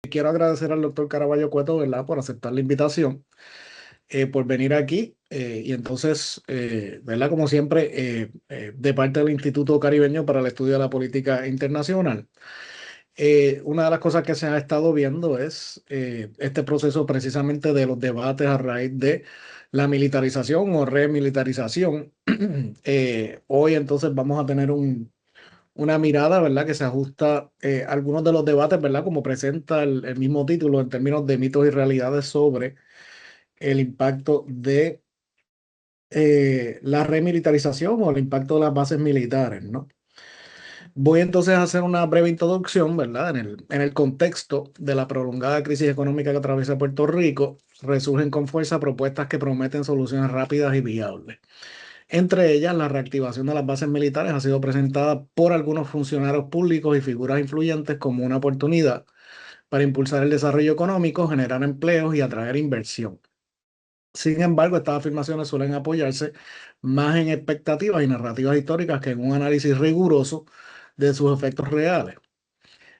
Quiero agradecer al doctor Caraballo Cueto, ¿verdad?, por aceptar la invitación, por venir aquí. Y entonces, ¿verdad?, como siempre, de parte del Instituto Caribeño para el Estudio de la Política Internacional. Una de las cosas que se ha estado viendo es este proceso precisamente de los debates a raíz de la militarización o remilitarización. Hoy entonces vamos a tener una mirada, ¿verdad?, que se ajusta a algunos de los debates, ¿verdad?, como presenta el mismo título en términos de mitos y realidades sobre el impacto de la remilitarización o el impacto de las bases militares, ¿no? Voy entonces a hacer una breve introducción, ¿verdad? En el contexto de la prolongada crisis económica que atraviesa Puerto Rico, resurgen con fuerza propuestas que prometen soluciones rápidas y viables. Entre ellas, la reactivación de las bases militares ha sido presentada por algunos funcionarios públicos y figuras influyentes como una oportunidad para impulsar el desarrollo económico, generar empleos y atraer inversión. Sin embargo, estas afirmaciones suelen apoyarse más en expectativas y narrativas históricas que en un análisis riguroso de sus efectos reales.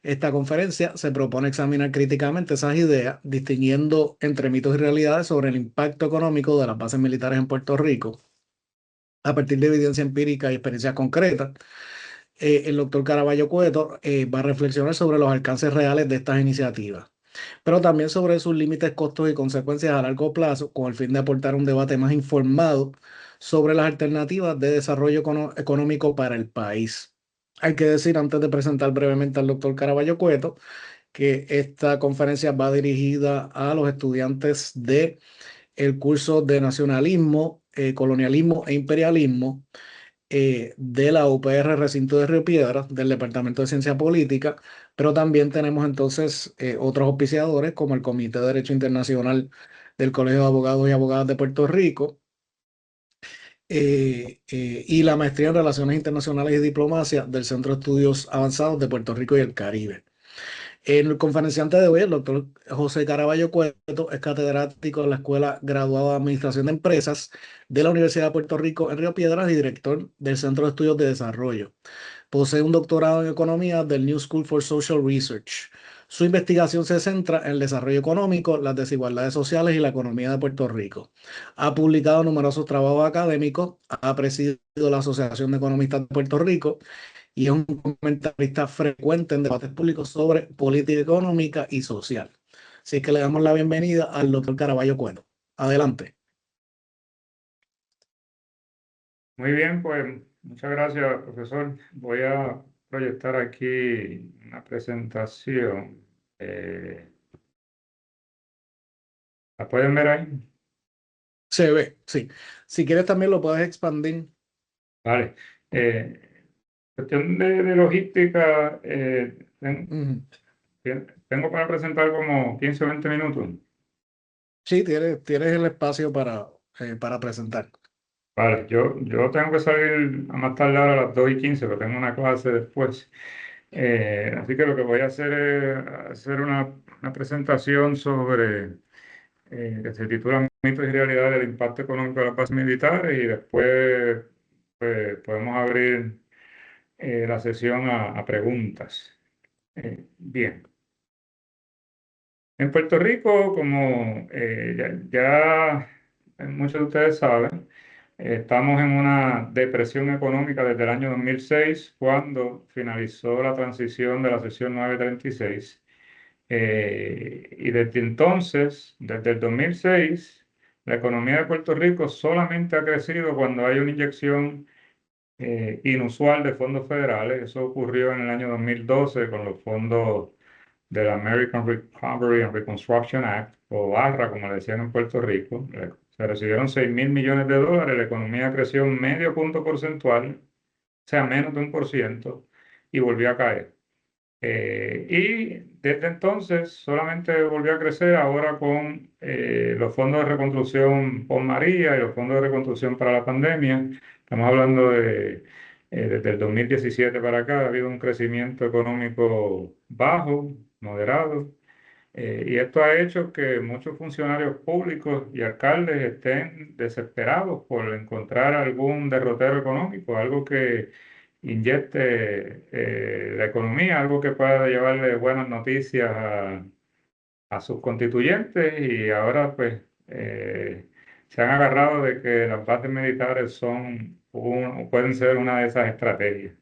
Esta conferencia se propone examinar críticamente esas ideas, distinguiendo entre mitos y realidades sobre el impacto económico de las bases militares en Puerto Rico a partir de evidencia empírica y experiencias concretas. El doctor Caraballo Cueto va a reflexionar sobre los alcances reales de estas iniciativas, pero también sobre sus límites, costos y consecuencias a largo plazo, con el fin de aportar un debate más informado sobre las alternativas de desarrollo económico para el país. Hay que decir, antes de presentar brevemente al doctor Caraballo Cueto, que esta conferencia va dirigida a los estudiantes de el curso de Nacionalismo, Colonialismo e Imperialismo de la UPR Recinto de Río Piedras, del Departamento de Ciencia Política, pero también tenemos entonces otros auspiciadores como el Comité de Derecho Internacional del Colegio de Abogados y Abogadas de Puerto Rico, y la Maestría en Relaciones Internacionales y Diplomacia del Centro de Estudios Avanzados de Puerto Rico y el Caribe. El conferenciante de hoy, el doctor José Caraballo Cueto, es catedrático en la Escuela Graduada de Administración de Empresas de la Universidad de Puerto Rico en Río Piedras y director del Centro de Estudios de Desarrollo. Posee un doctorado en Economía del New School for Social Research. Su investigación se centra en el desarrollo económico, las desigualdades sociales y la economía de Puerto Rico. Ha publicado numerosos trabajos académicos, ha presidido la Asociación de Economistas de Puerto Rico y es un comentarista frecuente en debates públicos sobre política económica y social. Así que le damos la bienvenida al doctor Caraballo Cueto. Adelante. Muy bien, pues muchas gracias, profesor. Voy a proyectar aquí una presentación. ¿La pueden ver ahí? Se ve, sí. Si quieres también lo puedes expandir. Vale. Cuestión de logística, Ujú. tengo para presentar como 15 o 20 minutos. Sí, tienes el espacio para presentar. Vale, yo tengo que salir a más tardar a las 2:15, pero tengo una clase después. Así que lo que voy a hacer es hacer una presentación sobre que se titula Mitos y realidades del impacto económico de las bases militares y después pues, podemos abrir la sesión a preguntas. Bien. En Puerto Rico, como muchos de ustedes saben, estamos en una depresión económica desde el año 2006, cuando finalizó la transición de la sesión 936. Y desde entonces, desde el 2006, la economía de Puerto Rico solamente ha crecido cuando hay una inyección inusual de fondos federales. Eso ocurrió en el año 2012 con los fondos del American Recovery and Reconstruction Act, o ARRA, como le decían en Puerto Rico. Se recibieron 6.000 millones de dólares, la economía creció un medio punto porcentual, o sea, menos de 1%, y volvió a caer. Y desde entonces solamente volvió a crecer ahora con los fondos de reconstrucción por María y los fondos de reconstrucción para la pandemia. Estamos hablando desde el 2017 para acá, ha habido un crecimiento económico bajo, moderado, y esto ha hecho que muchos funcionarios públicos y alcaldes estén desesperados por encontrar algún derrotero económico, algo que inyecte la economía, algo que pueda llevarle buenas noticias a sus constituyentes y ahora pues se han agarrado de que las bases militares pueden ser una de esas estrategias.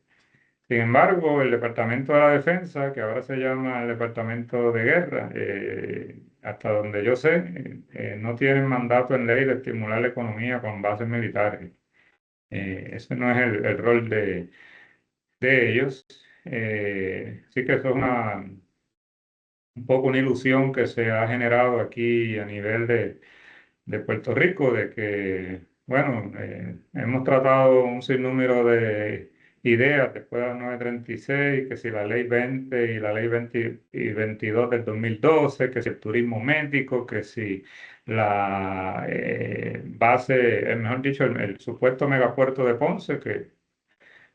Sin embargo, el Departamento de la Defensa, que ahora se llama el Departamento de Guerra, hasta donde yo sé, no tienen mandato en ley de estimular la economía con bases militares. Ese no es el rol de ellos. Sí que eso es un poco una ilusión que se ha generado aquí a nivel de Puerto Rico, de que, bueno, hemos tratado un sinnúmero de ideas después de la 936, que si la ley 20 y la ley 20 y 22 del 2012, que si el turismo médico, que si la base, mejor dicho, el supuesto megapuerto de Ponce, que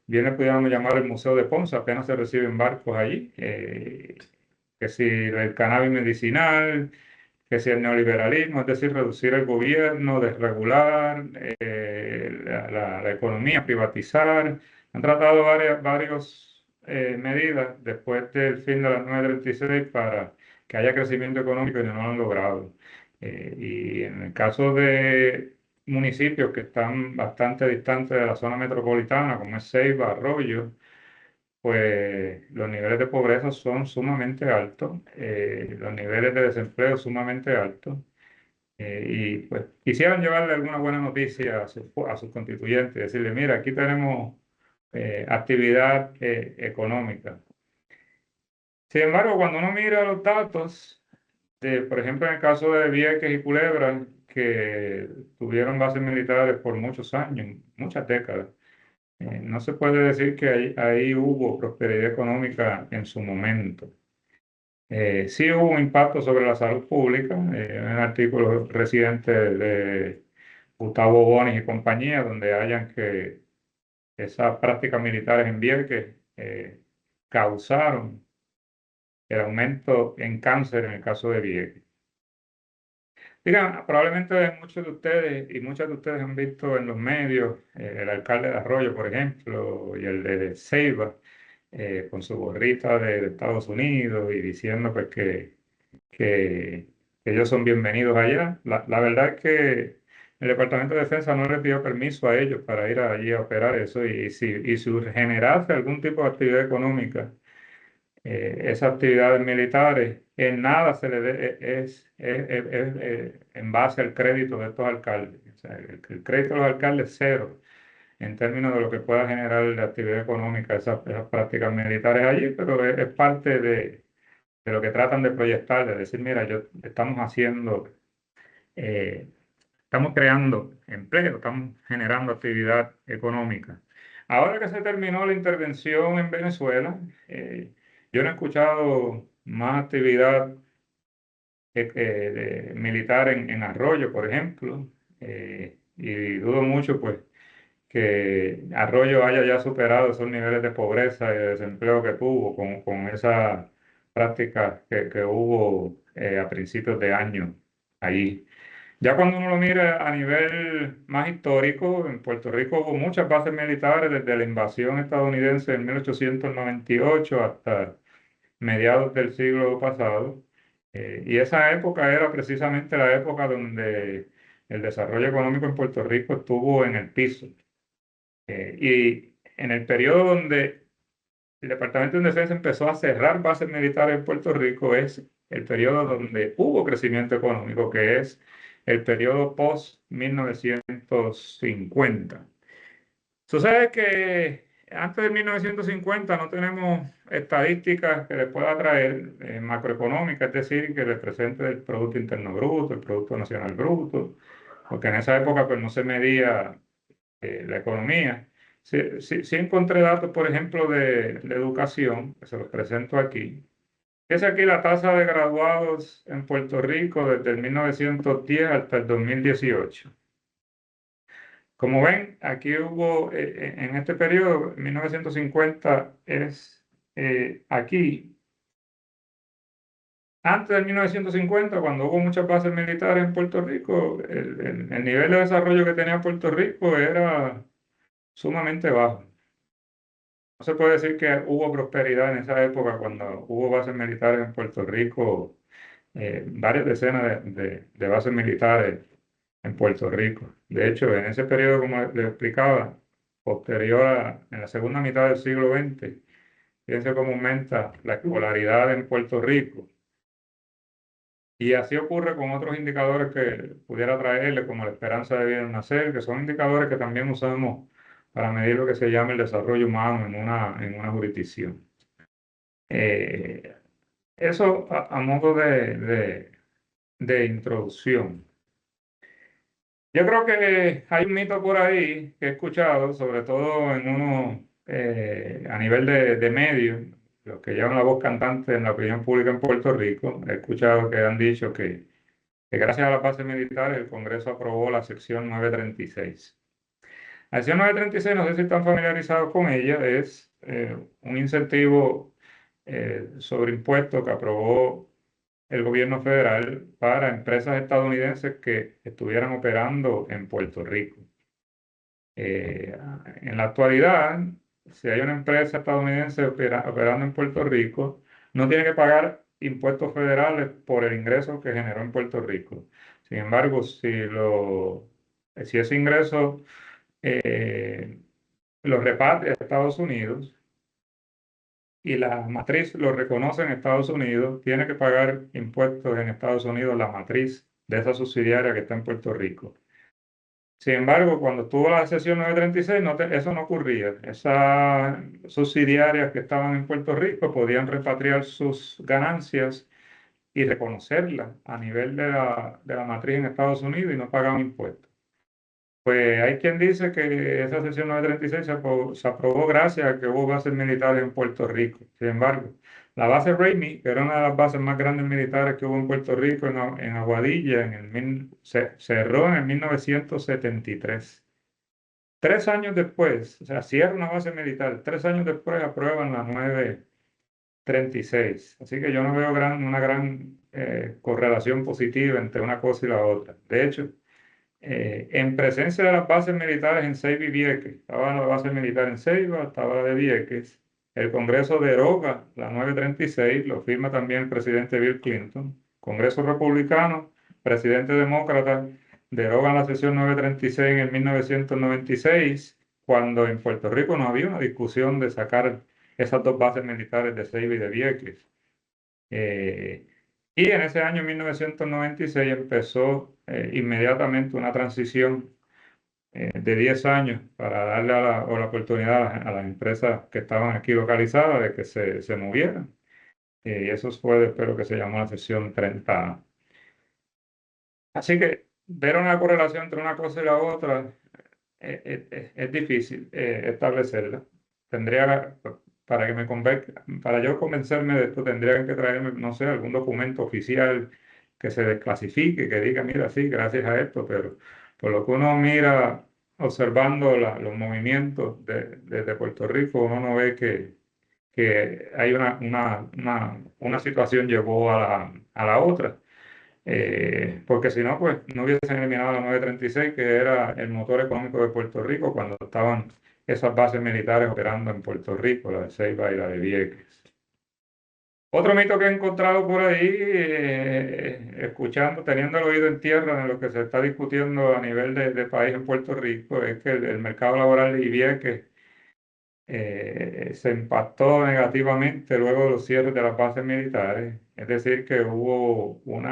viene, pudiéramos llamar el Museo de Ponce, apenas se reciben barcos allí, que si el cannabis medicinal, que si el neoliberalismo, es decir, reducir el gobierno, desregular la economía, privatizar. Han tratado varias medidas después del fin de las 936 para que haya crecimiento económico y no lo han logrado. Y en el caso de municipios que están bastante distantes de la zona metropolitana, como es Ceiba, Arroyo, pues los niveles de pobreza son sumamente altos, los niveles de desempleo sumamente altos, y pues quisieran llevarle alguna buena noticia a sus constituyentes, decirle, mira, aquí tenemos actividad económica. Sin embargo, cuando uno mira los datos, por ejemplo, en el caso de Vieques y Culebra, que tuvieron bases militares por muchos años, muchas décadas, no se puede decir que ahí hubo prosperidad económica en su momento. Sí hubo un impacto sobre la salud pública, en un artículo reciente de Gustavo Bonis y compañía, donde hayan que esas prácticas militares en Vieques causaron el aumento en cáncer en el caso de Vieques. Digan, probablemente muchos de ustedes y muchas de ustedes han visto en los medios el alcalde de Arroyo, por ejemplo, y el de Ceiba, con su gorrita de Estados Unidos y diciendo pues que ellos son bienvenidos allá. La verdad es que el Departamento de Defensa no les pidió permiso a ellos para ir allí a operar eso y si generase algún tipo de actividad económica, esas actividades militares, en nada se le en base al crédito de estos alcaldes. O sea, el crédito de los alcaldes es cero en términos de lo que pueda generar de actividad económica esas prácticas militares allí, pero es parte de lo que tratan de proyectar, de decir, mira, estamos haciendo, eh, estamos creando empleo, estamos generando actividad económica. Ahora que se terminó la intervención en Venezuela, yo no he escuchado más actividad militar en Arroyo, por ejemplo, y dudo mucho, pues, que Arroyo haya ya superado esos niveles de pobreza y de desempleo que tuvo con esa práctica que hubo a principios de año allí. Ya cuando uno lo mira a nivel más histórico, en Puerto Rico hubo muchas bases militares desde la invasión estadounidense en 1898 hasta mediados del siglo pasado. Y esa época era precisamente la época donde el desarrollo económico en Puerto Rico estuvo en el piso. Y en el periodo donde el Departamento de Defensa empezó a cerrar bases militares en Puerto Rico es el periodo donde hubo crecimiento económico, que es el periodo post-1950. Sucede que antes de 1950 no tenemos estadísticas que le pueda traer macroeconómicas, es decir, que represente el Producto Interno Bruto, el Producto Nacional Bruto, porque en esa época pues no se medía la economía. Sí, sí, sí encontré datos, por ejemplo, de la educación, que se los presento aquí. Es aquí la tasa de graduados en Puerto Rico desde el 1910 hasta el 2018. Como ven, aquí hubo, en este periodo, 1950 es aquí. Antes de 1950, cuando hubo muchas bases militares en Puerto Rico, el nivel de desarrollo que tenía Puerto Rico era sumamente bajo. No se puede decir que hubo prosperidad en esa época cuando hubo bases militares en Puerto Rico varias decenas de bases militares en Puerto Rico. De hecho, en ese periodo, como le explicaba, posterior en la segunda mitad del siglo XX, fíjense cómo aumenta la escolaridad en Puerto Rico. Y así ocurre con otros indicadores que pudiera traerle, como la esperanza de vida al nacer, que son indicadores que también usamos para medir lo que se llama el desarrollo humano en una jurisdicción. Eh, Eso a modo de introducción. Yo creo que hay un mito por ahí que he escuchado, sobre todo en uno a nivel de medios, los que llevan la voz cantante en la opinión pública en Puerto Rico. He escuchado que han dicho que gracias a las bases militares el Congreso aprobó la sección 936. La sección 936, no sé si están familiarizados con ella, es un incentivo sobre impuestos que aprobó el gobierno federal para empresas estadounidenses que estuvieran operando en Puerto Rico. Eh, en la actualidad, si hay una empresa estadounidense operando en Puerto Rico, no tiene que pagar impuestos federales por el ingreso que generó en Puerto Rico. Sin embargo, si ese ingreso eh, lo repatria a Estados Unidos y la matriz lo reconoce en Estados Unidos, tiene que pagar impuestos en Estados Unidos la matriz de esa subsidiaria que está en Puerto Rico. Sin embargo, cuando estuvo la sesión 936, eso no ocurría. Esas subsidiarias que estaban en Puerto Rico podían repatriar sus ganancias y reconocerlas a nivel de la matriz en Estados Unidos y no pagaban impuestos. Pues hay quien dice que esa sesión 936 se aprobó gracias a que hubo bases militares en Puerto Rico. Sin embargo, la base Ramey, que era una de las bases más grandes militares que hubo en Puerto Rico, en Aguadilla, se cerró en el 1973. 3 años después, o sea, cierra una base militar, 3 años después aprueban la 936. Así que yo no veo una gran correlación positiva entre una cosa y la otra. De hecho, en presencia de las bases militares en Ceiba y Vieques, estaba la base militar en Ceiba, estaba la de Vieques, el Congreso deroga la 936, lo firma también el presidente Bill Clinton, Congreso republicano, presidente demócrata, derogan la sesión 936 en el 1996, cuando en Puerto Rico no había una discusión de sacar esas dos bases militares de Ceiba y de Vieques. Eh, y en ese año 1996 empezó inmediatamente una transición de 10 años para darle o la oportunidad a las empresas que estaban aquí localizadas de que se movieran. Y eso fue después lo que se llamó la sesión 30. Así que ver una correlación entre una cosa y la otra es difícil establecerla. Tendría, para yo convencerme de esto, tendría que traerme, no sé, algún documento oficial que se desclasifique, que diga, mira, sí, gracias a esto, pero por lo que uno mira observando los movimientos desde Puerto Rico, uno no ve que hay una situación llevó a la otra. Porque si no, pues no hubiesen eliminado la 936, que era el motor económico de Puerto Rico cuando estaban esas bases militares operando en Puerto Rico, la de Ceiba y la de Vieques. Otro mito que he encontrado por ahí, escuchando, teniendo el oído en tierra en lo que se está discutiendo a nivel de país en Puerto Rico, es que el mercado laboral de Vieques se impactó negativamente luego de los cierres de las bases militares. Es decir, que hubo un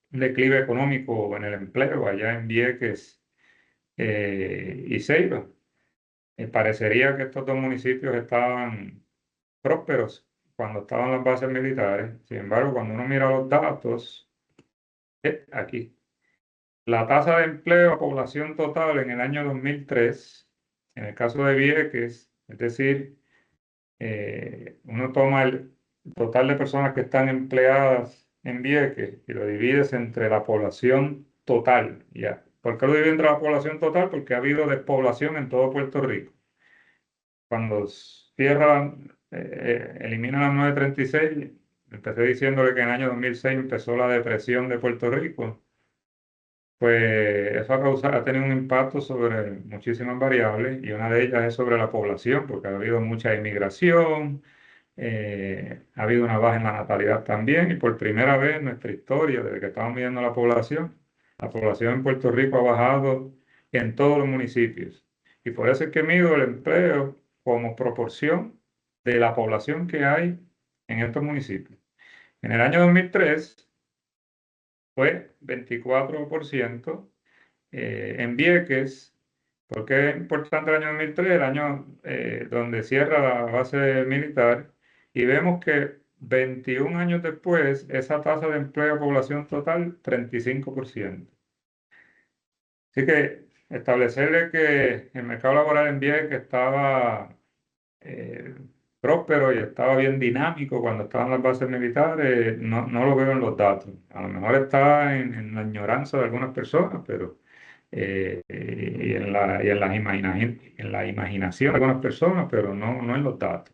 declive económico en el empleo allá en Vieques y Ceiba. Parecería que estos dos municipios estaban prósperos cuando estaban las bases militares. Sin embargo, cuando uno mira los datos, aquí, la tasa de empleo a población total en el año 2003, en el caso de Vieques, es decir, uno toma el total de personas que están empleadas en Vieques y lo divides entre la población total, ¿ya? ¿Por qué lo divide entre la población total? Porque ha habido despoblación en todo Puerto Rico. Cuando cierran, eliminan la 936, empecé diciéndole que en el año 2006 empezó la depresión de Puerto Rico, pues eso ha tenido un impacto sobre muchísimas variables y una de ellas es sobre la población, porque ha habido mucha inmigración, Ha habido una baja en la natalidad también y por primera vez en nuestra historia, desde que estamos midiendo la población en Puerto Rico ha bajado en todos los municipios. Y por eso es que mido el empleo como proporción de la población que hay en estos municipios. En el año 2003 fue 24%. En Vieques, ¿por qué es importante el año 2003? El año donde cierra la base militar, y vemos que 21 años después, esa tasa de empleo a población total, 35%. Así que establecerle que el mercado laboral en Vieques estaba eh, próspero y estaba bien dinámico cuando estaban las bases militares, no lo veo en los datos. A lo mejor está en la añoranza de algunas personas, pero en la imaginación de algunas personas, pero no en los datos.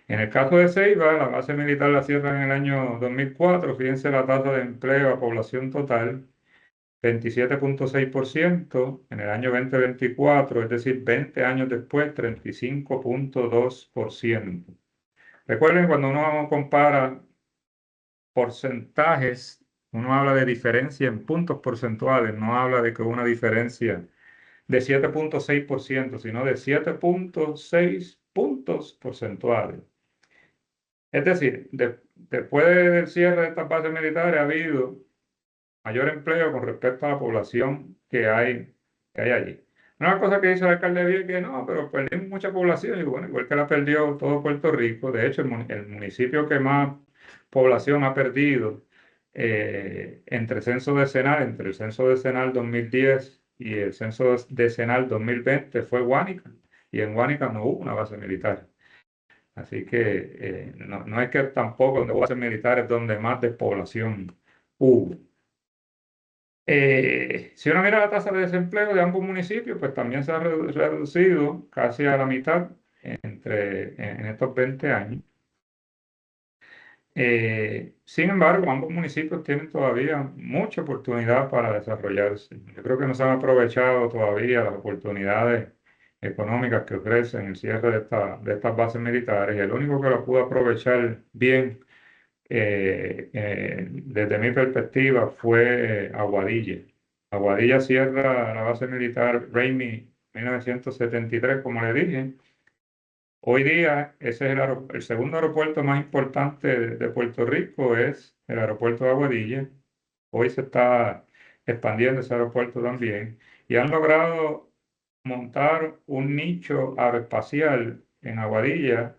En el caso de Ceiba, la base militar la cierra en el año 2004. Fíjense la tasa de empleo a población total, 27,6%. En el año 2024, es decir, 20 años después, 35,2%. Recuerden, cuando uno compara porcentajes, uno habla de diferencia en puntos porcentuales, no habla de que una diferencia de 7,6%, sino de 7,6 puntos porcentuales. Es decir, después del cierre de estas bases militares ha habido mayor empleo con respecto a la población que hay allí. Una cosa que dice el alcalde de Vieques, que no, pero perdimos mucha población, y bueno, igual que la perdió todo Puerto Rico. De hecho, el municipio que más población ha perdido entre el censo decenal 2010 y el censo decenal 2020 fue Guánica, y en Guánica no hubo una base militar. Así que no es que tampoco donde hubo bases militares donde más despoblación hubo. Si uno mira la tasa de desempleo de ambos municipios, pues también se ha reducido casi a la mitad en estos 20 años. Sin embargo, ambos municipios tienen todavía mucha oportunidad para desarrollarse. Yo creo que no se han aprovechado todavía las oportunidades económicas que ofrecen el cierre de estas bases militares, y el único que lo pudo aprovechar bien desde mi perspectiva fue Aguadilla. Aguadilla cierra la base militar Raimi 1973, como le dije. Hoy día ese es el segundo aeropuerto más importante de Puerto Rico, es el aeropuerto de Aguadilla. Hoy se está expandiendo ese aeropuerto también, y han logrado montar un nicho aeroespacial en Aguadilla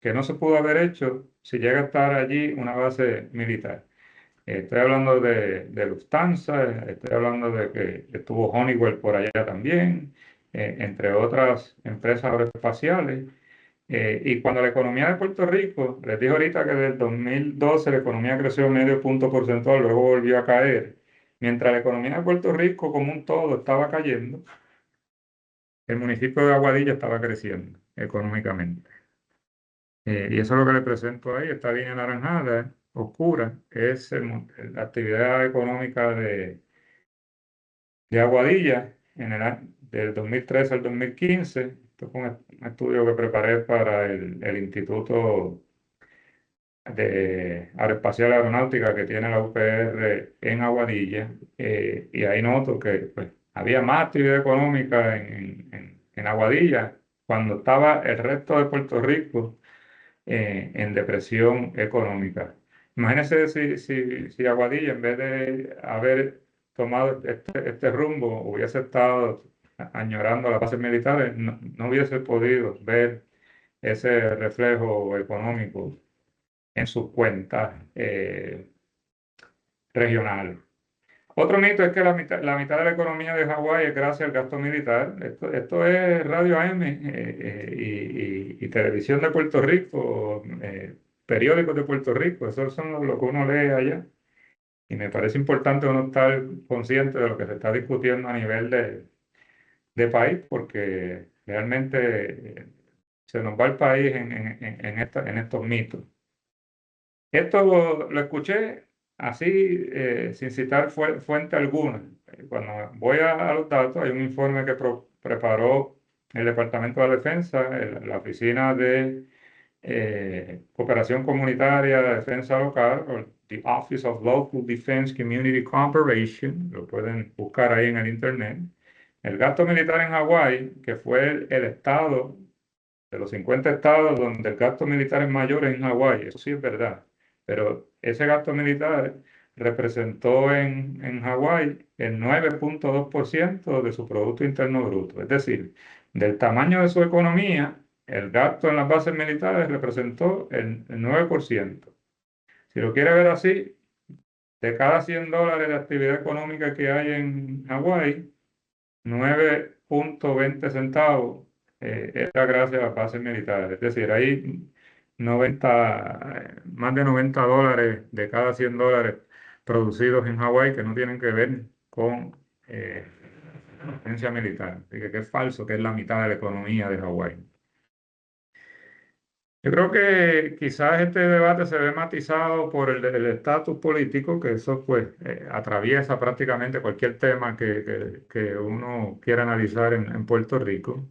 que no se pudo haber hecho si llega a estar allí una base militar. Estoy hablando de Lufthansa, estoy hablando de que estuvo Honeywell por allá también, entre otras empresas aeroespaciales. Y cuando la economía de Puerto Rico, les dije ahorita que desde el 2012 la economía creció medio punto porcentual, luego volvió a caer. Mientras la economía de Puerto Rico como un todo estaba cayendo, el municipio de Aguadilla estaba creciendo económicamente. Y eso es lo que le presento ahí, esta línea anaranjada oscura, es la actividad económica de Aguadilla del 2013 al 2015. Esto fue un estudio que preparé para el Instituto de Aeroespacial Aeronáutica que tiene la UPR en Aguadilla, y ahí noto que pues, había más actividad económica en Aguadilla cuando estaba el resto de Puerto Rico en depresión económica. Imagínense si Aguadilla, en vez de haber tomado este rumbo, hubiese estado añorando las bases militares, no hubiese podido ver ese reflejo económico en sus cuentas regionales. Otro mito es que la mitad de la economía de Hawái es gracias al gasto militar. Esto es Radio AM y Televisión de Puerto Rico, periódicos de Puerto Rico. Eso son lo que uno lee allá. Y me parece importante uno estar consciente de lo que se está discutiendo a nivel de país, porque realmente se nos va el país en estos mitos. Esto lo escuché así, sin citar fuente alguna. Cuando voy a los datos, hay un informe que preparó el Departamento de Defensa, la Oficina de cooperación comunitaria de defensa local, o the Office of Local Defense Community Cooperation, lo pueden buscar ahí en el internet. El gasto militar en Hawái, que fue el estado de los 50 estados donde el gasto militar es mayor en Hawái, eso sí es verdad, pero ese gasto militar representó en Hawái el 9,2% de su Producto Interno Bruto, es decir, del tamaño de su economía, el gasto en las bases militares representó el 9%. Si lo quiere ver así, de cada $100 de actividad económica que hay en Hawái, 9,20 centavos era gracias a las bases militares. Es decir, hay 90, más de $90 de cada $100 producidos en Hawái que no tienen que ver con la agencia militar. Así que es falso que es la mitad de la economía de Hawái. Yo creo que quizás este debate se ve matizado por el estatus político, que eso pues atraviesa prácticamente cualquier tema que uno quiera analizar en Puerto Rico.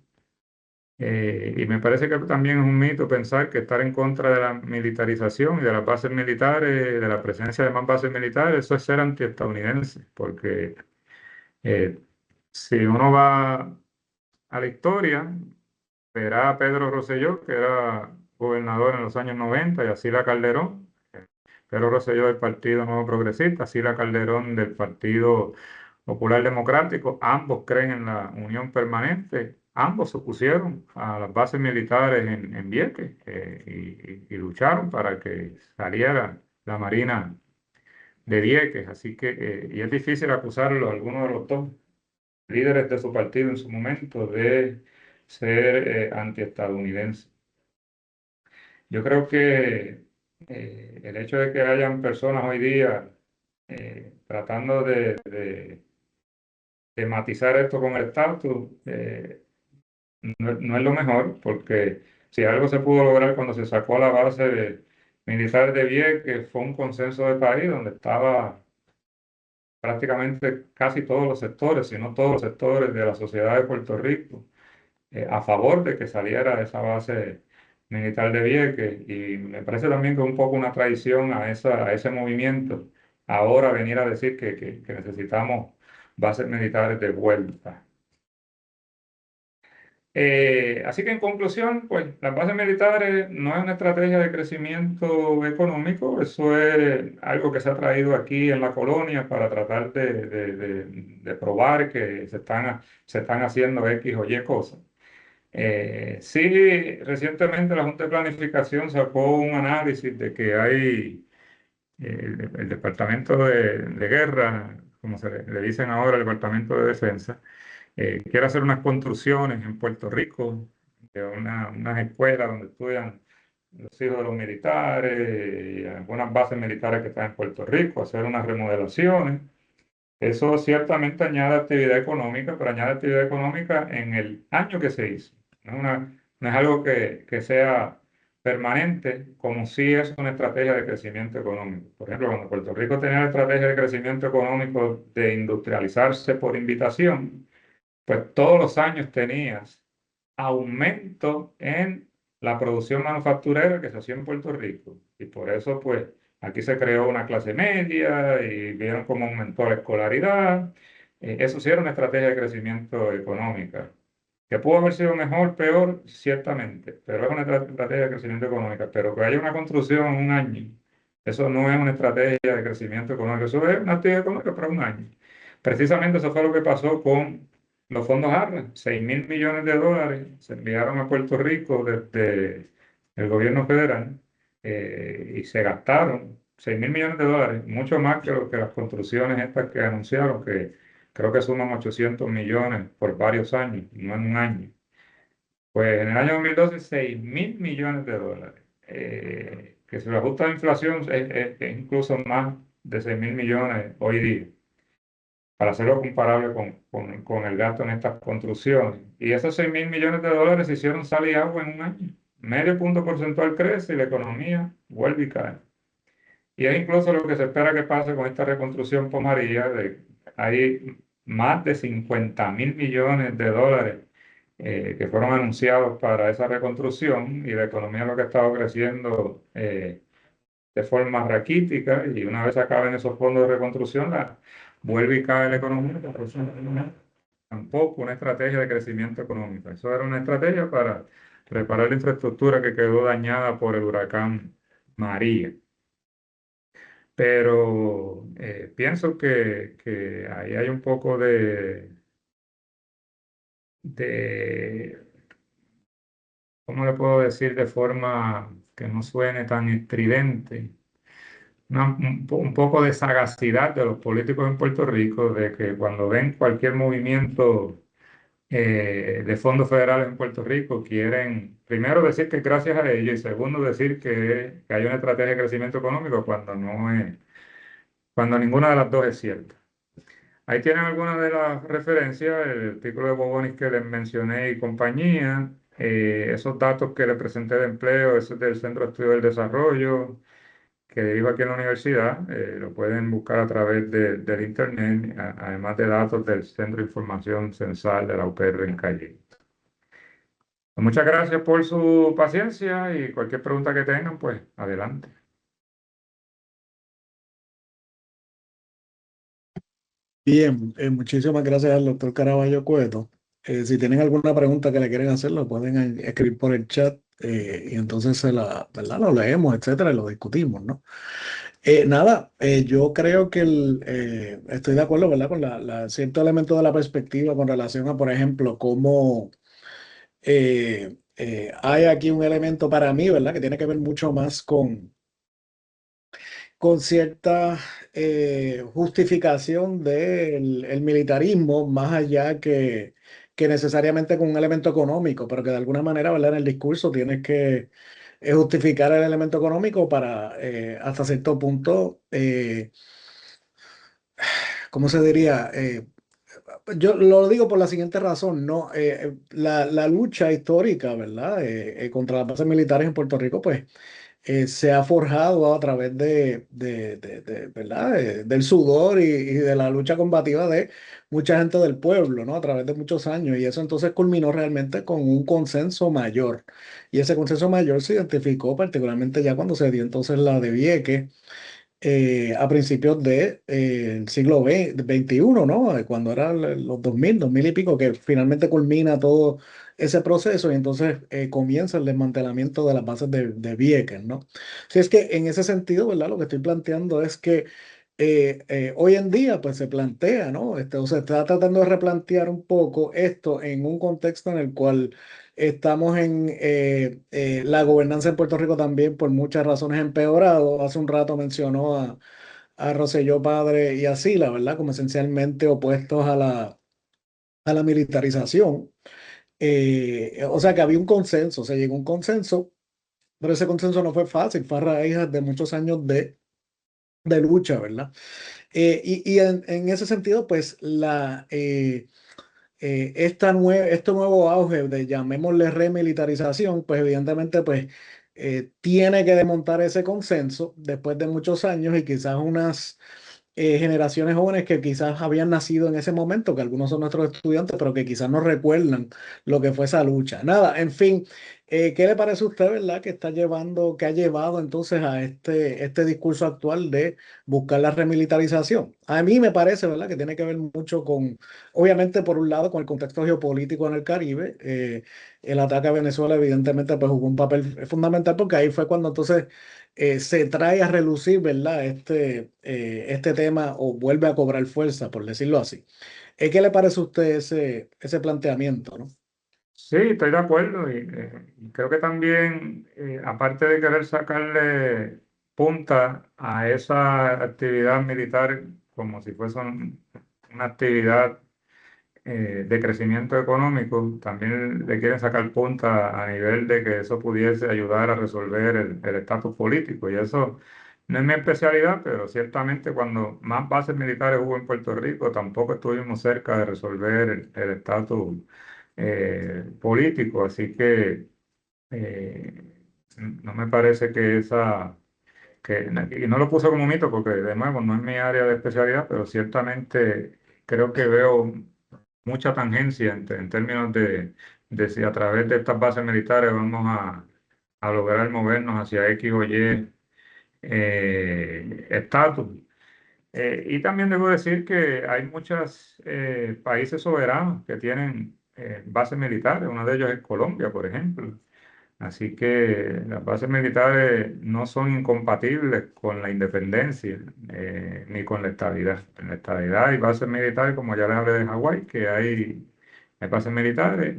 Y me parece que también es un mito pensar que estar en contra de la militarización y de las bases militares, de la presencia de más bases militares, eso es ser antiestadounidense, porque eh, si uno va a la historia, verá a Pedro Rosselló, que era gobernador en los años 90, y a Sila Calderón. Pedro Rosselló del Partido Nuevo Progresista, Sila Calderón del Partido Popular Democrático. Ambos creen en la unión permanente. Ambos se opusieron a las bases militares en Vieques y lucharon para que saliera la Marina de Vieques. Así que, y es difícil acusarlo a alguno de los dos líderes de su partido en su momento de ser antiestadounidense. Yo creo que el hecho de que hayan personas hoy día tratando de matizar esto con el estatus no es lo mejor, porque si algo se pudo lograr cuando se sacó la militar de Vieques, fue un consenso de país donde estaba prácticamente casi todos los sectores, si no todos los sectores de la sociedad de Puerto Rico a favor de que saliera de esa base militar de Vieques. Y me parece también que es un poco una traición a ese movimiento ahora venir a decir que necesitamos bases militares de vuelta. Así que en conclusión, pues las bases militares no es una estrategia de crecimiento económico, eso es algo que se ha traído aquí en la colonia para tratar de probar que se están haciendo X o Y cosas. Sí, recientemente la Junta de Planificación sacó un análisis de que hay el Departamento de Guerra, como le dicen ahora, el Departamento de Defensa, quiere hacer unas construcciones en Puerto Rico, de unas escuelas donde estudian los hijos de los militares y algunas bases militares que están en Puerto Rico, hacer unas remodelaciones. Eso ciertamente añade actividad económica, pero añade actividad económica en el año que se hizo. No es algo que sea permanente, como sí es una estrategia de crecimiento económico. Por ejemplo, cuando Puerto Rico tenía la estrategia de crecimiento económico de industrializarse por invitación, pues todos los años tenías aumento en la producción manufacturera que se hacía en Puerto Rico. Y por eso, pues, aquí se creó una clase media y vieron cómo aumentó la escolaridad. Eso sí era una estrategia de crecimiento económica, que pudo haber sido mejor, peor, ciertamente, pero es una estrategia de crecimiento económica. Pero que haya una construcción en un año, eso no es una estrategia de crecimiento económico, eso es una actividad económica para un año. Precisamente eso fue lo que pasó con los fondos ARRA. 6.000 millones de dólares se enviaron a Puerto Rico desde el gobierno federal y se gastaron 6.000 millones de dólares, mucho más que las construcciones estas que anunciaron, que creo que suman 800 millones por varios años, no en un año. Pues en el año 2012, 6.000 millones de dólares, que si lo ajusta a la inflación es incluso más de 6.000 millones hoy día, para hacerlo comparable con el gasto en estas construcciones. Y esos 6.000 millones de dólares se hicieron sal y agua en un año. Medio punto porcentual crece y la economía vuelve y cae. Y es incluso lo que se espera que pase con esta reconstrucción por María. Hay más de 50.000 millones de dólares que fueron anunciados para esa reconstrucción, y la economía lo que ha estado creciendo de forma raquítica, y una vez acaben esos fondos de reconstrucción, vuelve y cae la economía. Por eso tampoco una estrategia de crecimiento económico. Eso era una estrategia para reparar la infraestructura que quedó dañada por el huracán María. Pero pienso que ahí hay un poco de, ¿cómo le puedo decir de forma que no suene tan estridente? Un poco de sagacidad de los políticos en Puerto Rico, de que cuando ven cualquier movimiento de fondos federales en Puerto Rico, quieren primero decir que es gracias a ellos, y segundo decir que hay una estrategia de crecimiento económico cuando no es, cuando ninguna de las dos es cierta. Ahí tienen algunas de las referencias, el artículo de Bobonis que les mencioné y compañía, esos datos que les presenté de empleo, ese es del Centro de Estudio del Desarrollo, que deriva aquí en la universidad, lo pueden buscar a través del internet, además de datos del Centro de Información Censal de la UPR en Calle. Muchas gracias por su paciencia, y cualquier pregunta que tengan, pues adelante. Bien, muchísimas gracias al doctor Caraballo Cueto. Si tienen alguna pregunta que le quieren hacer, lo pueden escribir por el chat y entonces ¿verdad? Lo leemos, etcétera, y lo discutimos, ¿no? Nada, yo creo que estoy de acuerdo, ¿verdad? Con cierto elemento de la perspectiva con relación a, por ejemplo, cómo hay aquí un elemento para mí, ¿verdad? Que tiene que ver mucho más con cierta justificación del el militarismo, más allá que necesariamente con un elemento económico, pero que de alguna manera, ¿verdad? En el discurso tienes que justificar el elemento económico para, hasta cierto punto, ¿cómo se diría? Yo lo digo por la siguiente razón, ¿no? La lucha histórica, ¿verdad? Contra las bases militares en Puerto Rico, pues se ha forjado a través ¿verdad? Del sudor y de la lucha combativa de mucha gente del pueblo, ¿no? A través de muchos años. Y eso entonces culminó realmente con un consenso mayor. Y ese consenso mayor se identificó particularmente ya cuando se dio entonces la de Vieques a principios del siglo XXI, ¿no? Cuando eran los 2000 y pico, que finalmente culmina todo ese proceso y entonces comienza el desmantelamiento de las bases de Vieques, ¿no? Si es que en ese sentido, ¿verdad? Lo que estoy planteando es que hoy en día pues se plantea, ¿no? O se está tratando de replantear un poco esto en un contexto en el cual estamos en la gobernanza en Puerto Rico también por muchas razones empeorado. Hace un rato mencionó a Rosselló Padre y a Sila, ¿verdad? Como esencialmente opuestos a la militarización. O sea que había un consenso, se llegó a un consenso, pero ese consenso no fue fácil, fue a raíz de muchos años de lucha, ¿verdad? Y en ese sentido, pues este nuevo auge de, llamémosle, remilitarización, pues evidentemente pues tiene que desmontar ese consenso después de muchos años y quizás unas generaciones jóvenes que quizás habían nacido en ese momento, que algunos son nuestros estudiantes, pero que quizás no recuerdan lo que fue esa lucha. Nada, en fin, ¿qué le parece a usted, verdad, que está llevando, que ha llevado entonces a este discurso actual de buscar la remilitarización? A mí me parece, ¿verdad?, que tiene que ver mucho con, obviamente, por un lado, con el contexto geopolítico en el Caribe. El ataque a Venezuela, evidentemente, pues jugó un papel fundamental porque ahí fue cuando entonces se trae a relucir, ¿verdad? Este tema o vuelve a cobrar fuerza, por decirlo así. ¿Qué le parece a usted ese planteamiento, ¿no? Sí, estoy de acuerdo, y creo que también, aparte de querer sacarle punta a esa actividad militar como si fuese una actividad de crecimiento económico, también le quieren sacar punta a nivel de que eso pudiese ayudar a resolver el estatus político. Y eso no es mi especialidad, pero ciertamente cuando más bases militares hubo en Puerto Rico, tampoco estuvimos cerca de resolver el estatus político. Así que eh, no me parece que y no lo puse como mito porque de nuevo no es mi área de especialidad, pero ciertamente creo que veo mucha tangencia en términos de si a través de estas bases militares vamos a lograr movernos hacia X o Y estatus. Y también debo decir que hay muchos países soberanos que tienen bases militares. Uno de ellos es Colombia, por ejemplo. Así que las bases militares no son incompatibles con la independencia ni con la estabilidad. En la estabilidad hay bases militares, como ya les hablé de Hawái, que hay bases militares.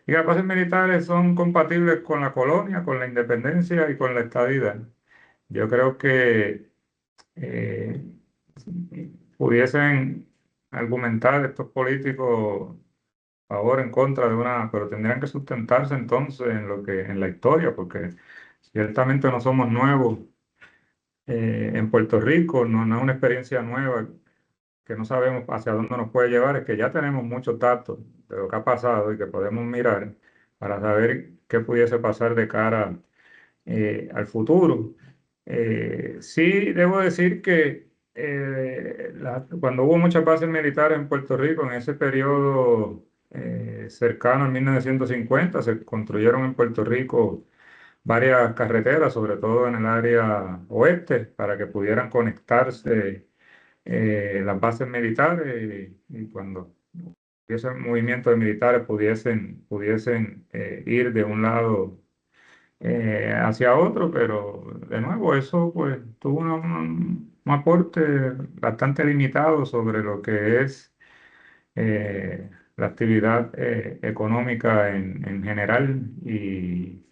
Y las bases militares son compatibles con la colonia, con la independencia y con la estabilidad. Yo creo que eh, pudiesen argumentar estos políticos a favor, en contra de una, pero tendrían que sustentarse entonces en en la historia, porque ciertamente no somos nuevos en Puerto Rico, no es una experiencia nueva que no sabemos hacia dónde nos puede llevar, es que ya tenemos muchos datos de lo que ha pasado y que podemos mirar para saber qué pudiese pasar de cara al futuro. Sí, debo decir que cuando hubo muchas bases militares en Puerto Rico, en ese periodo cercano al 1950, se construyeron en Puerto Rico varias carreteras, sobre todo en el área oeste, para que pudieran conectarse las bases militares y cuando hubiese movimiento de militares pudiesen ir de un lado hacia otro, pero de nuevo eso pues tuvo un aporte bastante limitado sobre lo que es la actividad económica en general y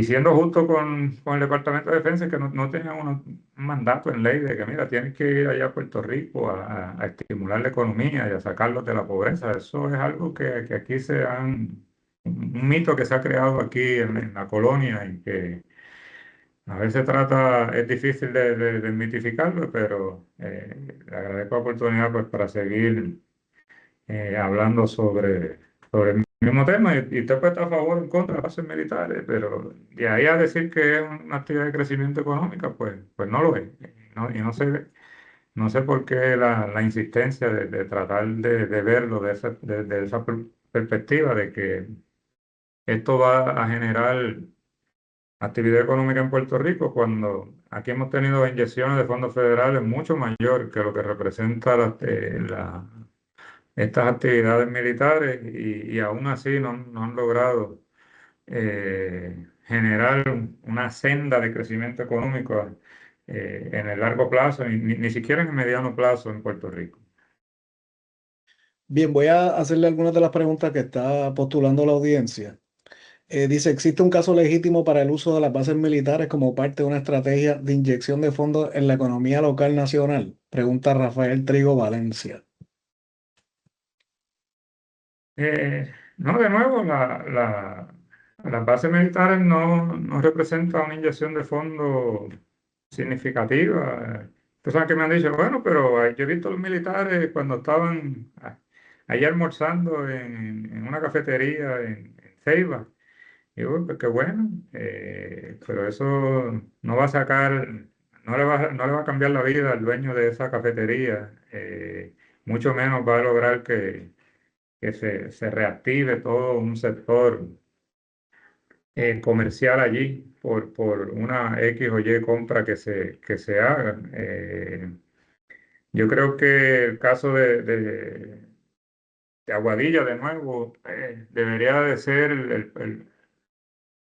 siendo justo con el Departamento de Defensa que no tenía un mandato en ley de que mira, tienes que ir allá a Puerto Rico a estimular la economía y a sacarlos de la pobreza. Eso es algo que aquí un mito que se ha creado aquí en la colonia y que a veces es difícil de desmitificarlo, pero le agradezco la oportunidad pues, para seguir hablando sobre el mismo tema. Y usted puede estar a favor o en contra de las bases militares, pero de ahí a decir que es una actividad de crecimiento económica, pues no lo es. Y no sé por qué la insistencia de tratar de verlo de esa perspectiva de que esto va a generar actividad económica en Puerto Rico cuando aquí hemos tenido inyecciones de fondos federales mucho mayor que lo que representa estas actividades militares y aún así no han logrado generar una senda de crecimiento económico en el largo plazo, ni siquiera en el mediano plazo en Puerto Rico. Bien, voy a hacerle algunas de las preguntas que está postulando la audiencia. Dice, ¿existe un caso legítimo para el uso de las bases militares como parte de una estrategia de inyección de fondos en la economía local nacional? Pregunta Rafael Trigo Valencia. No, de nuevo, las bases militares no representan una inyección de fondos significativa. Personas que me han dicho, bueno, pero yo he visto a los militares cuando estaban allá almorzando en una cafetería en Ceiba. Y digo, pues qué bueno, pero eso no va a sacar, no le va a cambiar la vida al dueño de esa cafetería, mucho menos va a lograr que se reactive todo un sector comercial allí por una X o Y compra que se haga. Yo creo que el caso de Aguadilla, de nuevo, debería de ser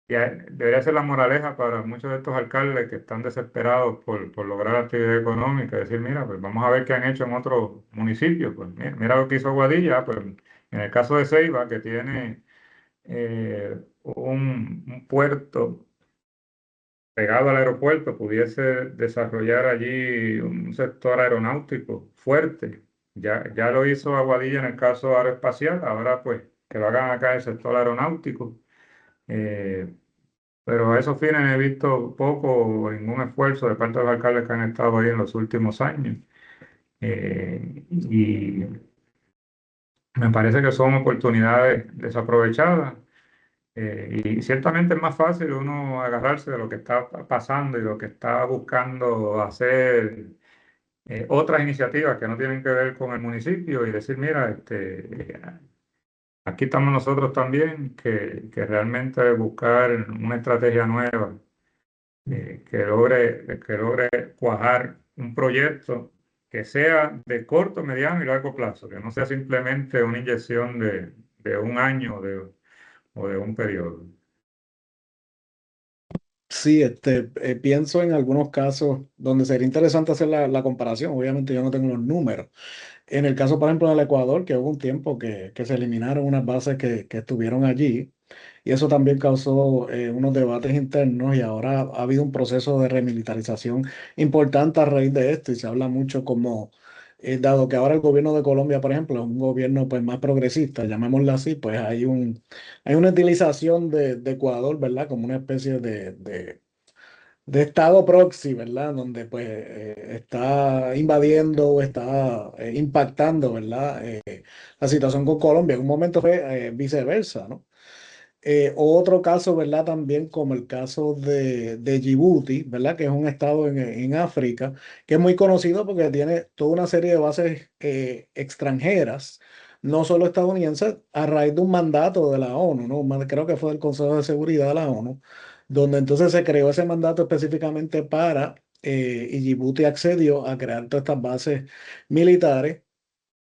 debería ser la moraleja para muchos de estos alcaldes que están desesperados por lograr actividad económica, decir, mira, pues vamos a ver qué han hecho en otros municipios. Pues mira lo que hizo Aguadilla, pues en el caso de Ceiba, que tiene un puerto pegado al aeropuerto, pudiese desarrollar allí un sector aeronáutico fuerte. Ya lo hizo Aguadilla en el caso aeroespacial, ahora pues que lo hagan acá en el sector aeronáutico. Eh, pero a esos fines he visto poco o ningún esfuerzo de parte de los alcaldes que han estado ahí en los últimos años. Y me parece que son oportunidades desaprovechadas. Y ciertamente es más fácil uno agarrarse de lo que está pasando y lo que está buscando hacer otras iniciativas que no tienen que ver con el municipio y decir, mira, aquí estamos nosotros también, que realmente buscar una estrategia nueva que logre cuajar un proyecto que sea de corto, mediano y largo plazo, que no sea simplemente una inyección de un año o de un periodo. Sí, pienso en algunos casos donde sería interesante hacer la comparación. Obviamente yo no tengo los números. En el caso, por ejemplo, del Ecuador, que hubo un tiempo que se eliminaron unas bases que estuvieron allí, y eso también causó unos debates internos, y ahora ha habido un proceso de remilitarización importante a raíz de esto, y se habla mucho como, dado que ahora el gobierno de Colombia, por ejemplo, es un gobierno pues más progresista, llamémoslo así, pues hay una utilización de Ecuador, ¿verdad? Como una especie de estado proxy, ¿verdad? Donde pues está invadiendo o está impactando, ¿verdad? La situación con Colombia. En un momento fue viceversa, ¿no? Otro caso, ¿verdad? También como el caso de Djibouti, ¿verdad? Que es un estado en África, que es muy conocido porque tiene toda una serie de bases extranjeras, no solo estadounidenses, a raíz de un mandato de la ONU, ¿no? Creo que fue del Consejo de Seguridad de la ONU, donde entonces se creó ese mandato específicamente para, y Djibouti accedió a crear todas estas bases militares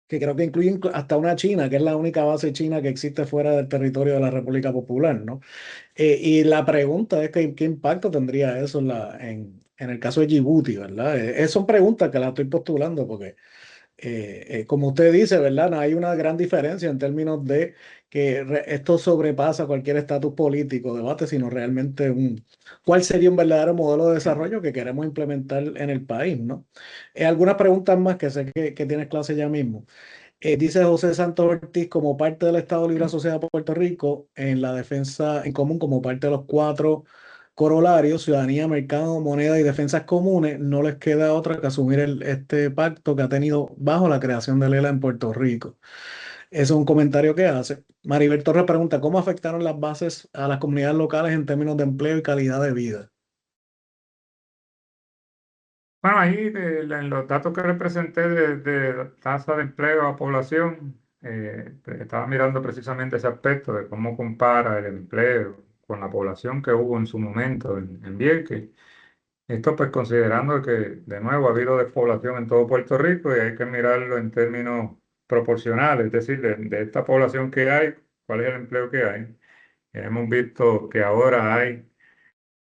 que creo que incluyen hasta una China, que es la única base china que existe fuera del territorio de la República Popular, ¿no? Y la pregunta es que, ¿qué impacto tendría eso en el caso de Djibouti, ¿verdad? Son preguntas que las estoy postulando porque como usted dice, ¿verdad? No hay una gran diferencia en términos de que esto sobrepasa cualquier estatus político, debate, sino realmente cuál sería un verdadero modelo de desarrollo que queremos implementar en el país, ¿no? Algunas preguntas más que sé que tienes clase ya mismo. Dice José Santos Ortiz, como parte del Estado Libre Asociado de Puerto Rico, en la defensa en común, como parte de los cuatro corolarios, ciudadanía, mercado, moneda y defensas comunes, no les queda otra que asumir este pacto que ha tenido bajo la creación de Lela en Puerto Rico. Ese es un comentario que hace. Maribel Torres pregunta, ¿cómo afectaron las bases a las comunidades locales en términos de empleo y calidad de vida? Bueno, ahí en los datos que representé de tasa de empleo a población, estaba mirando precisamente ese aspecto de cómo compara el empleo con la población que hubo en su momento en Vieques. Esto pues considerando que de nuevo ha habido despoblación en todo Puerto Rico y hay que mirarlo en términos proporcionales, es decir, de esta población que hay, cuál es el empleo que hay. Hemos visto que ahora hay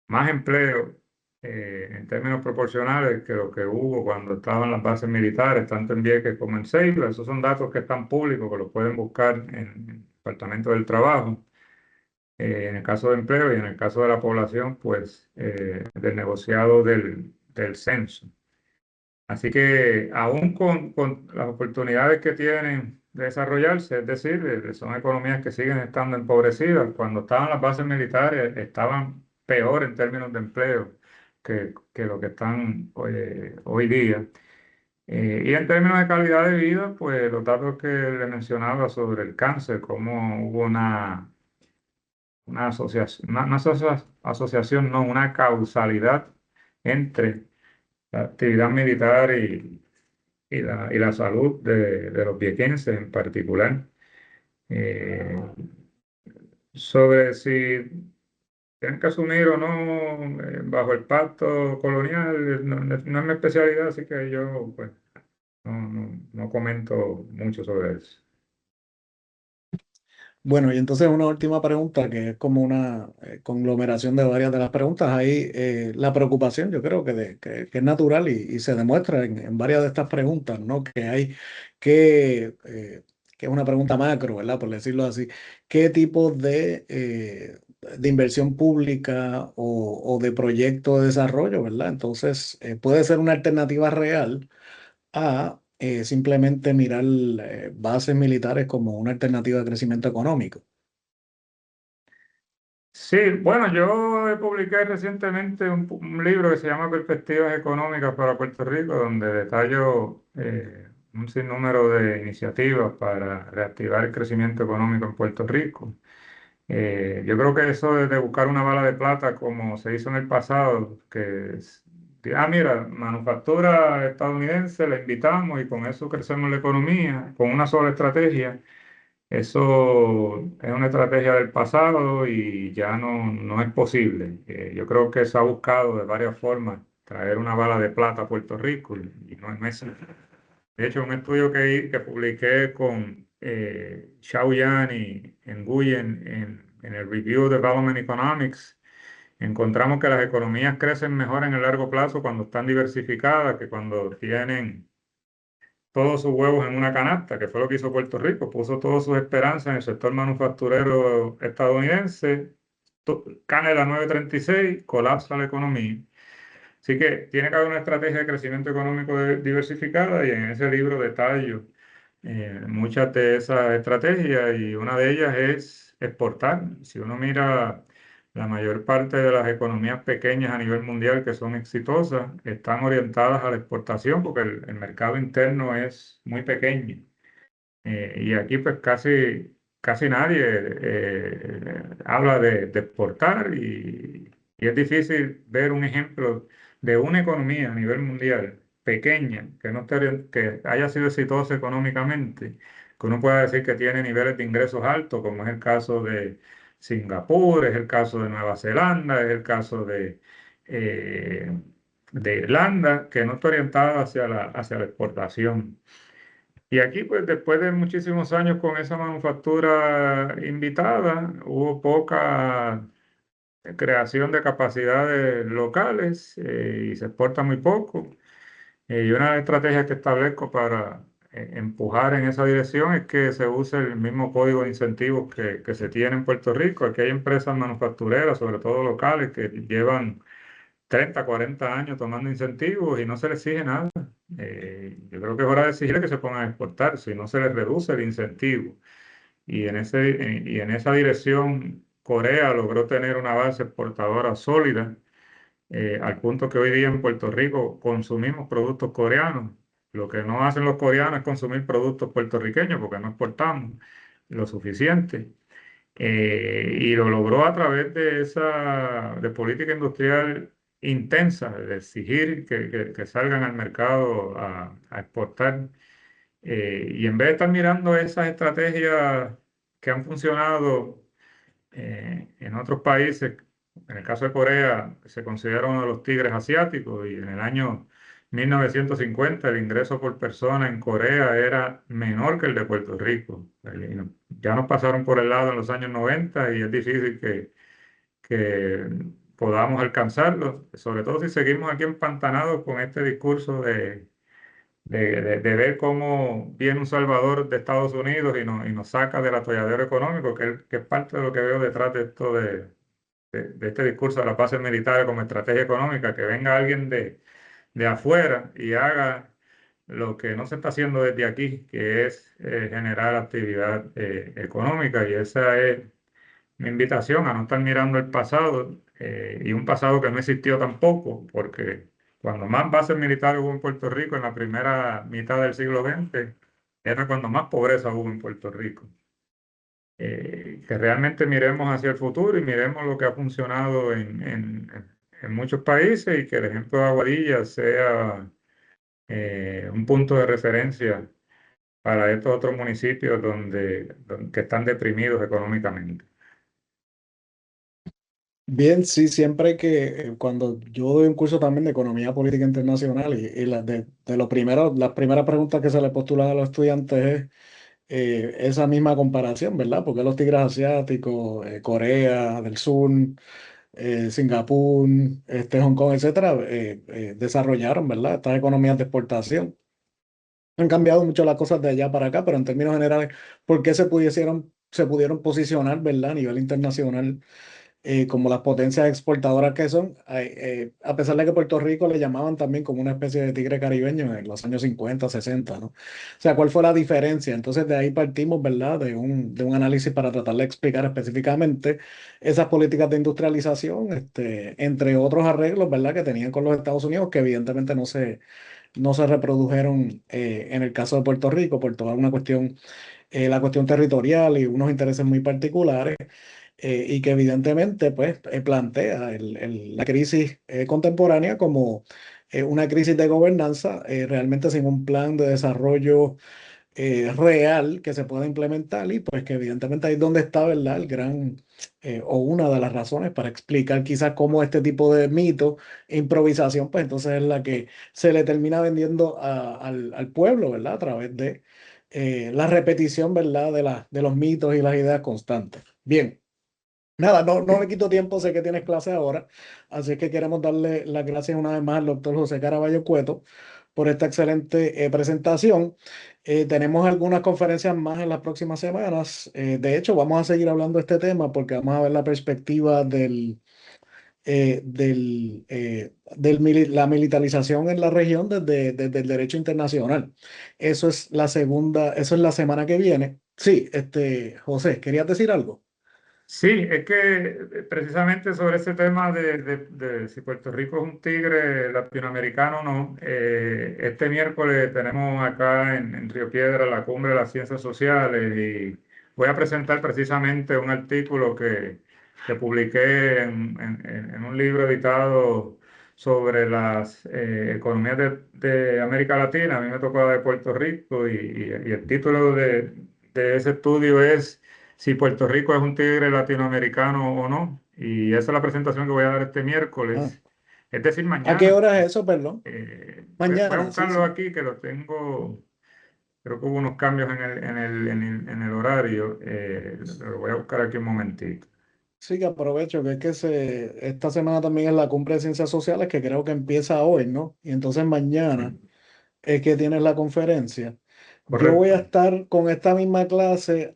más empleo en términos proporcionales que lo que hubo cuando estaban las bases militares, tanto en Vieques como en Ceiba. Esos son datos que están públicos, que los pueden buscar en el Departamento del Trabajo. En el caso de empleo y en el caso de la población, pues del negociado del censo. Así que aún con las oportunidades que tienen de desarrollarse, es decir, son economías que siguen estando empobrecidas. Cuando estaban las bases militares, estaban peor en términos de empleo que lo que están hoy día. Y en términos de calidad de vida, pues los datos que le mencionaba sobre el cáncer, cómo hubo una asociación, asociación, no, una causalidad entre la actividad militar y la salud de los viequenses en particular. Eh, sobre si tienen que asumir o no bajo el pacto colonial, no es mi especialidad, así que yo pues, no comento mucho sobre eso. Bueno, y entonces una última pregunta que es como una conglomeración de varias de las preguntas. Ahí la preocupación, yo creo que es natural y se demuestra en varias de estas preguntas, ¿no? Que es una pregunta macro, ¿verdad? Por decirlo así. ¿Qué tipo de inversión pública o de proyecto de desarrollo, ¿verdad? Entonces, puede ser una alternativa real a simplemente mirar bases militares como una alternativa de crecimiento económico. Sí, bueno, yo publiqué recientemente un libro que se llama Perspectivas Económicas para Puerto Rico, donde detallo un sinnúmero de iniciativas para reactivar el crecimiento económico en Puerto Rico. Yo creo que eso de buscar una bala de plata, como se hizo en el pasado, que Mira, manufactura estadounidense, la invitamos y con eso crecemos la economía, con una sola estrategia. Eso es una estrategia del pasado y ya no es posible. Yo creo que se ha buscado de varias formas traer una bala de plata a Puerto Rico y no es así. De hecho, un estudio que publiqué con Xiao Yan y Nguyen en el Review of Development Economics, encontramos que las economías crecen mejor en el largo plazo cuando están diversificadas que cuando tienen todos sus huevos en una canasta, que fue lo que hizo Puerto Rico. Puso todas sus esperanzas en el sector manufacturero estadounidense, cae la 936, colapsa la economía. Así que tiene que haber una estrategia de crecimiento económico diversificada y en ese libro detallo muchas de esas estrategias y una de ellas es exportar. Si uno mira la mayor parte de las economías pequeñas a nivel mundial que son exitosas, están orientadas a la exportación porque el mercado interno es muy pequeño. Y aquí pues casi nadie habla de exportar y es difícil ver un ejemplo de una economía a nivel mundial pequeña que, no esté que haya sido exitosa económicamente, que uno pueda decir que tiene niveles de ingresos altos, como es el caso de Singapur, es el caso de Nueva Zelanda, es el caso eh, de Irlanda, que no está orientada hacia la exportación. Y aquí, pues después de muchísimos años con esa manufactura invitada, hubo poca creación de capacidades locales y se exporta muy poco. Y una de las estrategias que establezco para empujar en esa dirección es que se use el mismo código de incentivos que se tiene en Puerto Rico. Aquí hay empresas manufactureras, sobre todo locales, que llevan 30, 40 años tomando incentivos y no se les exige nada. Yo creo que es hora de exigir que se pongan a exportar, si no se les reduce el incentivo. Y en esa dirección, Corea logró tener una base exportadora sólida, al punto que hoy día en Puerto Rico consumimos productos coreanos. Lo que no hacen los coreanos es consumir productos puertorriqueños porque no exportamos lo suficiente. Y lo logró a través de esa de política industrial intensa, de exigir que salgan al mercado a exportar. Y en vez de estar mirando esas estrategias que han funcionado en otros países, en el caso de Corea, se considera uno de los tigres asiáticos y en el año 1950 el ingreso por persona en Corea era menor que el de Puerto Rico. Ya nos pasaron por el lado en los años 90 y es difícil que podamos alcanzarlo, sobre todo si seguimos aquí empantanados con este discurso de ver cómo viene un Salvador de Estados Unidos y nos saca del atolladero económico, que es parte de lo que veo detrás de esto de este discurso de las bases militares como estrategia económica, que venga alguien de afuera y haga lo que no se está haciendo desde aquí, que es generar actividad económica. Y esa es mi invitación a no estar mirando el pasado y un pasado que no existió tampoco, porque cuando más bases militares hubo en Puerto Rico en la primera mitad del siglo XX, era cuando más pobreza hubo en Puerto Rico. Que realmente miremos hacia el futuro y miremos lo que ha funcionado en muchos países y que el ejemplo de Aguadilla sea un punto de referencia para estos otros municipios que están deprimidos económicamente. Bien, sí, siempre cuando yo doy un curso también de economía política internacional y de lo primero, las primeras preguntas que se le postulan a los estudiantes es esa misma comparación, ¿verdad? Porque los tigres asiáticos, Corea del Sur, Singapur, Hong Kong, etcétera, desarrollaron, ¿verdad? Estas economías de exportación. Han cambiado mucho las cosas de allá para acá, pero en términos generales, ¿por qué se pudieron posicionar, ¿verdad? A nivel internacional como las potencias exportadoras que son, a pesar de que Puerto Rico le llamaban también como una especie de tigre caribeño en los años 50, 60, ¿no? O sea, ¿cuál fue la diferencia? Entonces de ahí partimos, ¿verdad? De un análisis para tratar de explicar específicamente esas políticas de industrialización, entre otros arreglos, ¿verdad? Que tenían con los Estados Unidos, que evidentemente no se reprodujeron en el caso de Puerto Rico por toda una cuestión, la cuestión territorial y unos intereses muy particulares. y que evidentemente pues, plantea la crisis contemporánea como una crisis de gobernanza, realmente sin un plan de desarrollo real que se pueda implementar y pues que evidentemente ahí es donde está, ¿verdad? El gran, o una de las razones para explicar quizás cómo este tipo de mito e improvisación, pues entonces es la que se le termina vendiendo al pueblo, ¿verdad? A través de la repetición, ¿verdad? De los mitos y las ideas constantes. Bien. Nada, no le quito tiempo, sé que tienes clase ahora, así que queremos darle las gracias una vez más al doctor José Caraballo Cueto por esta excelente presentación. Tenemos algunas conferencias más en las próximas semanas. De hecho, vamos a seguir hablando de este tema porque vamos a ver la perspectiva la militarización en la región desde el derecho internacional. Eso es la segunda, eso es la semana que viene. Sí, José, ¿querías decir algo? Sí, es que precisamente sobre ese tema de si Puerto Rico es un tigre latinoamericano o no, este miércoles tenemos acá en Río Piedra la Cumbre de las Ciencias Sociales y voy a presentar precisamente un artículo que publiqué en un libro editado sobre las economías de América Latina. A mí me tocó la de Puerto Rico y el título de ese estudio es si Puerto Rico es un tigre latinoamericano o no. Y esa es la presentación que voy a dar este Ah, miércoles, es decir, ¿a qué mañana. hora es eso, perdón? Voy a Mañana, sí, buscarlo sí. aquí, que lo tengo, creo que hubo unos cambios en el horario. Lo voy a buscar aquí un momentito. Sí, que aprovecho que es que esta semana también es la cumbre de ciencias sociales que creo que empieza hoy, ¿no? Y entonces mañana es que tienes la conferencia. Yo voy a Correcto. estar con esta misma clase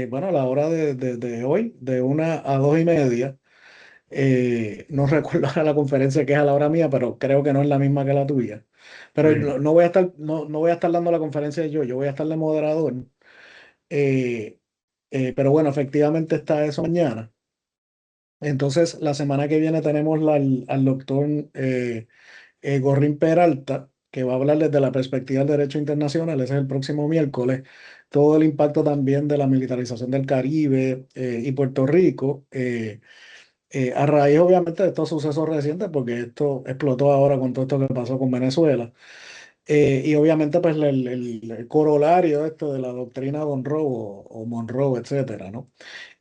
bueno, a la hora de hoy, de 1 a 2:30. No recuerdo ahora la conferencia que es a la hora mía, pero creo que no es la misma que la tuya. Pero Sí, no voy a estar, no voy a estar dando la conferencia yo voy a estar de moderador. Eh, pero bueno, efectivamente está eso mañana. Entonces, la semana que viene tenemos al doctor Gorrín Peralta, que va a hablar desde la perspectiva del derecho internacional. Ese es el próximo miércoles. Todo el impacto también de la militarización del Caribe y Puerto Rico, a raíz obviamente de estos sucesos recientes, porque esto explotó ahora con todo esto que pasó con Venezuela. Y obviamente, pues el corolario de esto de la doctrina Monroe o Monroe, etcétera, ¿no?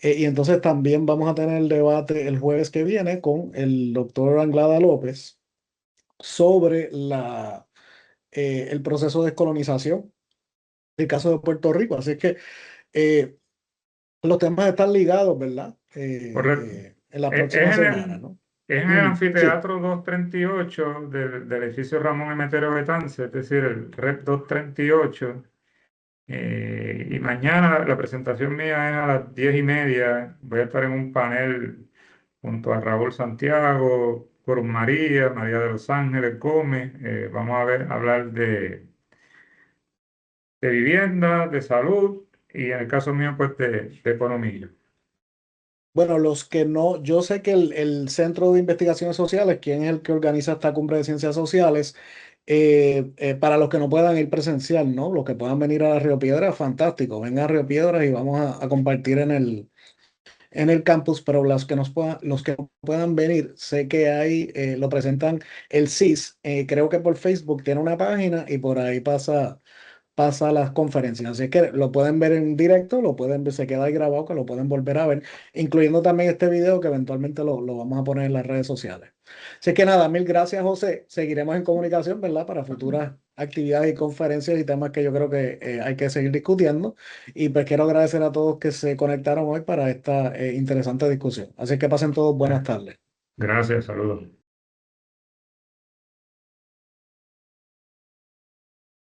Y entonces también vamos a tener el debate el jueves que viene con el doctor Anglada López sobre el proceso de descolonización del caso de Puerto Rico. Así que eh, los temas están ligados, ¿verdad? correcto. En las Es próximas en semanas, el, ¿no? es en el Ujú, sí. anfiteatro 238 del edificio Ramón Emeterio Betance, es decir, el REP 238. Y mañana la presentación mía es a las 10:30. Voy a estar en un panel junto a Raúl Santiago, Cruz María, María de los Ángeles Gómez. Vamos a hablar de vivienda, de salud y en el caso mío, pues de economía. Bueno, los que no, yo sé que el Centro de Investigaciones Sociales, quien es el que organiza esta cumbre de ciencias sociales, para los que no puedan ir presencial, ¿no? Los que puedan venir a Río Piedras, fantástico, vengan a Río Piedras y vamos a compartir en el campus, pero los que no puedan venir, sé que hay, lo presentan el CIS, creo que por Facebook tiene una página y por ahí pasa las conferencias. Así que lo pueden ver en directo, lo pueden ver, se queda ahí grabado, que lo pueden volver a ver, incluyendo también este video que eventualmente lo vamos a poner en las redes sociales. Así que nada, mil gracias, José. Seguiremos en comunicación, ¿verdad? Para futuras actividades y conferencias y temas que yo creo que hay que seguir discutiendo. Y pues quiero agradecer a todos que se conectaron hoy para esta interesante discusión. Así que pasen todos buenas tardes. Gracias, saludos.